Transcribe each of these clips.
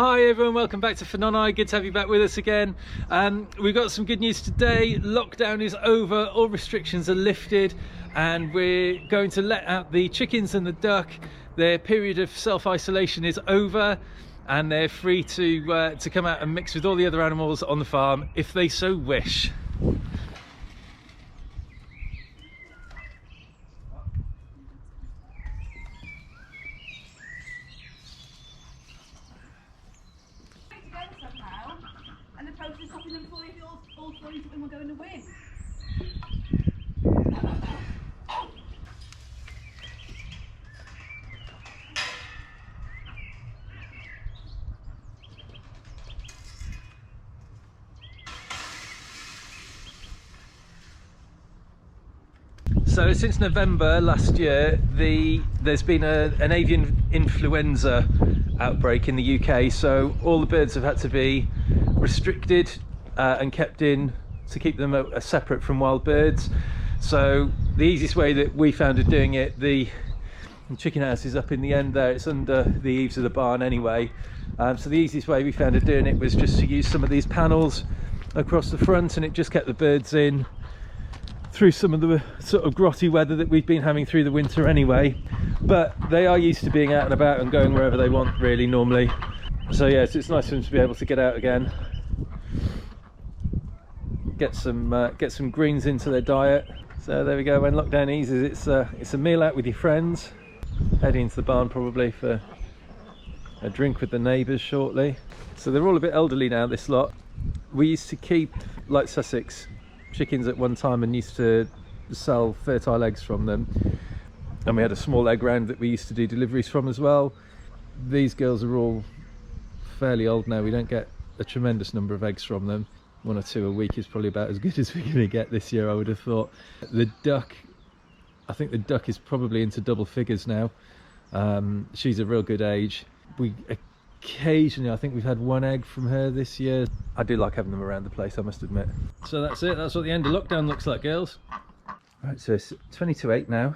Hi everyone, welcome back to Finoni. Good to have you back with us again. We've got some good news today. Lockdown is over, all restrictions are lifted, and we're going to let out the chickens and the duck. Their period of self-isolation is over, and they're free to come out and mix with all the other animals on the farm if they so wish. And the post is stopping them for if you're all throwing something will go in the wind. So since November last year, there's been an avian influenza outbreak in the UK, so all the birds have had to be restricted and kept in to keep them separate from wild birds. So the easiest way that we found of doing it, the chicken house is up in the end there, it's under the eaves of the barn anyway, so the easiest way we found of doing it was just to use some of these panels across the front, and it just kept the birds in through some of the sort of grotty weather that we've been having through the winter anyway. But they are used to being out and about and going wherever they want really normally, so yes, it's nice for them to be able to get out again, get some greens into their diet. So there we go, when lockdown eases, it's a meal out with your friends, heading into the barn probably for a drink with the neighbours shortly. So they're all a bit elderly now, this lot. We used to keep, like Sussex, chickens at one time and used to sell fertile eggs from them, and we had a small egg round that we used to do deliveries from as well. These girls are all fairly old now, we don't get a tremendous number of eggs from them. 1 or 2 a week is probably about as good as we're going to get this year, I would have thought. The duck, I think the duck is probably into double figures now. She's a real good age. We occasionally, I think we've had 1 egg from her this year. I do like having them around the place, I must admit. So that's it, that's what the end of lockdown looks like, girls. Right, so it's 20 to 8 now.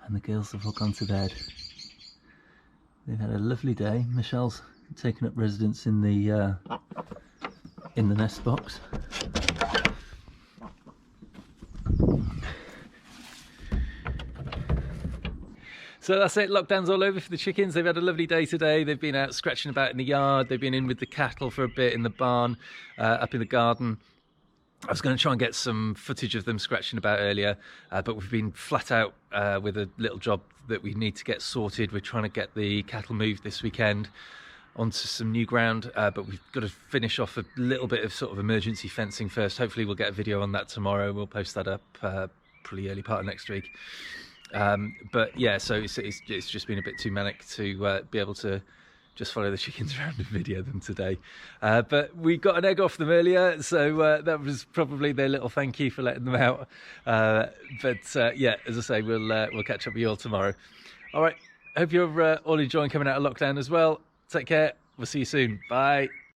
And the girls have all gone to bed. They've had a lovely day. Michelle's taken up residence in the nest box. So that's it, lockdown's all over for the chickens. They've had a lovely day today. They've been out scratching about in the yard. They've been in with the cattle for a bit in the barn, up in the garden. I was going to try and get some footage of them scratching about earlier, but we've been flat out with a little job that we need to get sorted. We're trying to get the cattle moved this weekend onto some new ground, but we've got to finish off a little bit of sort of emergency fencing first. Hopefully we'll get a video on that tomorrow. We'll post that up probably early part of next week. But yeah, so it's just been a bit too manic to be able to just follow the chickens around and video them today. But we got an egg off them earlier, so that was probably their little thank you for letting them out. But yeah, as I say, we'll catch up with you all tomorrow. All right, hope you're all enjoying coming out of lockdown as well. Take care, we'll see you soon, bye.